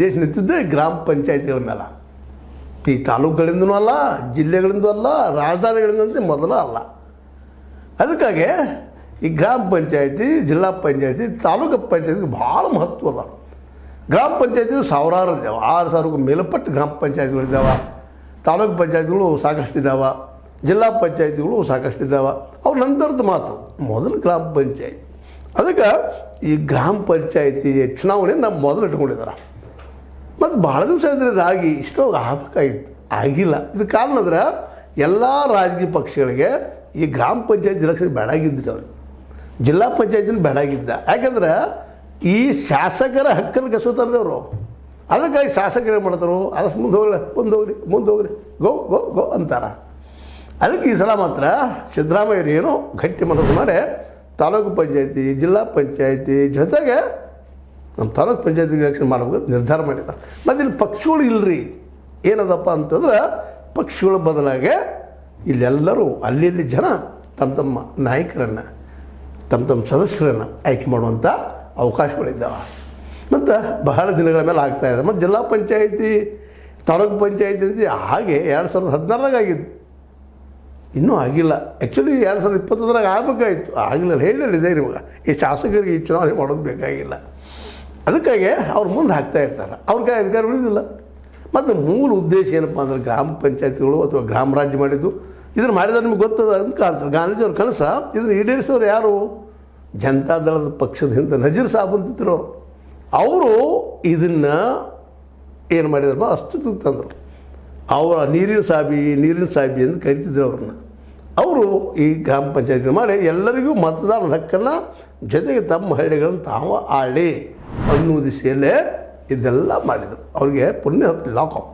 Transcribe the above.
ದೇಶ ನಿಂತಿದ್ದೆ ಗ್ರಾಮ ಪಂಚಾಯತಿಗಳ ಮೇಲೆ. ಈ ತಾಲೂಕುಗಳಿಂದನೂ ಅಲ್ಲ, ಜಿಲ್ಲೆಗಳಿಂದೂ ಅಲ್ಲ, ರಾಜಧಾನಿಗಳಿಂದಂತೆ ಮೊದಲು ಅಲ್ಲ. ಅದಕ್ಕಾಗಿ ಈ ಗ್ರಾಮ ಪಂಚಾಯತಿ, ಜಿಲ್ಲಾ ಪಂಚಾಯತಿ, ತಾಲೂಕು ಪಂಚಾಯತಿಗೆ ಭಾಳ ಮಹತ್ವ ಅದ. ಗ್ರಾಮ ಪಂಚಾಯತಿಗಳು ಸಾವಿರಾರು ಇದ್ದಾವೆ, 6,000ಕ್ಕೂ ಮೇಲ್ಪಟ್ಟು ಗ್ರಾಮ ಪಂಚಾಯತಿಗಳಿದ್ದಾವೆ. ತಾಲೂಕು ಪಂಚಾಯತಿಗಳು ಸಾಕಷ್ಟು ಇದ್ದಾವೆ, ಜಿಲ್ಲಾ ಪಂಚಾಯತಿಗಳು ಸಾಕಷ್ಟು ಇದ್ದಾವೆ. ಅವ್ರ ನಂತರದ ಮಾತು ಮೊದಲು ಗ್ರಾಮ ಪಂಚಾಯತಿ. ಅದಕ್ಕೆ ಈ ಗ್ರಾಮ ಪಂಚಾಯತಿ ಚುನಾವಣೆ ನಮ್ಮ ಮೊದಲು ಇಟ್ಕೊಂಡಿದ್ದಾರೆ. ಮತ್ತು ಭಾಳ ದಿವಸ ಇದ್ರೆ ಇದಾಗಿ ಇಷ್ಟೋಗಿ ಆಗಬೇಕಾಗಿತ್ತು, ಆಗಿಲ್ಲ. ಇದು ಕಾರಣ ಅಂದ್ರೆ ಎಲ್ಲ ರಾಜಕೀಯ ಪಕ್ಷಗಳಿಗೆ ಈ ಗ್ರಾಮ ಪಂಚಾಯತ್ ಎಲೆಕ್ಷನ್ ಬೇಡಾಗಿದ್ರಿ ಅವ್ರಿಗೆ, ಜಿಲ್ಲಾ ಪಂಚಾಯತಿನ ಬೇಡಾಗಿದ್ದ. ಯಾಕಂದ್ರೆ ಈ ಶಾಸಕರ ಹಕ್ಕನ್ನು ಕಸ್ಕೋತಾರ್ರಿ ಅವರು. ಅದಕ್ಕಾಗಿ ಶಾಸಕರು ಏನು ಮಾಡ್ತಾರೆ, ಅದಷ್ಟು ಮುಂದೆ ಹೋಗ್ರಿ ಗೋ ಗೋ ಗೋ ಅಂತಾರೆ. ಅದಕ್ಕೆ ಈ ಸಲ ಮಾತ್ರ ಸಿದ್ದರಾಮಯ್ಯರು ಏನೋ ಗಟ್ಟಿ ಮನಸ್ಸು ಮಾಡಿ ತಾಲೂಕು ಪಂಚಾಯತಿ, ಜಿಲ್ಲಾ ಪಂಚಾಯತಿ ಜೊತೆಗೆ ನಮ್ಮ ತಾಲೂಕು ಪಂಚಾಯತಿ ಎಲೆಕ್ಷನ್ ಮಾಡಬೇಕು ನಿರ್ಧಾರ ಮಾಡಿದ್ದಾರೆ. ಮತ್ತು ಇಲ್ಲಿ ಪಕ್ಷಗಳು ಇಲ್ಲರಿ. ಏನದಪ್ಪ ಅಂತಂದ್ರೆ ಪಕ್ಷಗಳ ಬದಲಾಗಿ ಇಲ್ಲೆಲ್ಲರೂ ಅಲ್ಲಿ ಜನ ತಮ್ಮ ನಾಯಕರನ್ನು, ತಮ್ಮ ಸದಸ್ಯರನ್ನು ಆಯ್ಕೆ ಮಾಡುವಂಥ ಅವಕಾಶಗಳಿದ್ದಾವೆ. ಮತ್ತು ಬಹಳ ದಿನಗಳ ಮೇಲೆ ಆಗ್ತಾಯಿದೆ. ಮತ್ತು ಜಿಲ್ಲಾ ಪಂಚಾಯತಿ, ತಾಲೂಕು ಪಂಚಾಯತಿ ಅಂತ ಹಾಗೆ 2016 ಆಗಿದ್ದು, ಇನ್ನೂ ಆಗಿಲ್ಲ. ಆ್ಯಕ್ಚುಲಿ 2021 ಆಗಬೇಕಾಗಿತ್ತು, ಆಗಿಲ್ಲ. ಹೇಳಿದೆ ನಿಮಗೆ, ಈ ಶಾಸಕರಿಗೆ ಈ ಚುನಾವಣೆ ಮಾಡೋದು ಬೇಕಾಗಿಲ್ಲ. ಅದಕ್ಕಾಗಿ ಅವ್ರು ಮುಂದೆ ಹಾಕ್ತಾ ಇರ್ತಾರೆ, ಅವ್ರಿಗೆ ಅಧಿಕಾರ ಉಳಿದಿಲ್ಲ. ಮತ್ತು ಮೂಲ ಉದ್ದೇಶ ಏನಪ್ಪ ಅಂದ್ರೆ ಗ್ರಾಮ ಪಂಚಾಯತಿಗಳು ಅಥವಾ ಗ್ರಾಮ ರಾಜ್ಯ ಮಾಡಿದ್ದು. ಇದನ್ನು ಮಾಡಿದ್ರೆ ನಿಮ್ಗೆ ಗೊತ್ತದ ಅಂತ ಕಾಣ್ತದೆ. ಗಾಂಧೀಜಿಯವ್ರ ಕನಸ ಇದನ್ನು ಈಡೇರಿಸೋರು ಯಾರು? ಜನತಾದಳದ ಪಕ್ಷದ ಹಿಂದೆ ನಜೀರ್ ಸಾಬ್ ಅಂತಿದ್ರು ಅವರು ಇದನ್ನು ಏನು ಮಾಡಿದ್ರು, ಅಸ್ತಿತ್ವಕ್ಕೆ ತಂದರು. ಅವರ ನೀರಿನ ಸಾಬಿ ಅಂತ ಕರಿತಿದ್ರು ಅವ್ರನ್ನ. ಅವರು ಈ ಗ್ರಾಮ ಪಂಚಾಯತಿ ಮಾಡಿ ಎಲ್ಲರಿಗೂ ಮತದಾನದ ಹಕ್ಕನ್ನು, ಜೊತೆಗೆ ತಮ್ಮ ಹಳ್ಳಿಗಳನ್ನು ತಾವು ಆಳಿ ಅನ್ನೋ ದಿಸೆಯಲ್ಲೇ ಇದೆಲ್ಲ ಮಾಡಿದರು. ಅವ್ರಿಗೆ ಪುಣ್ಯ ಲಾಕಪ್.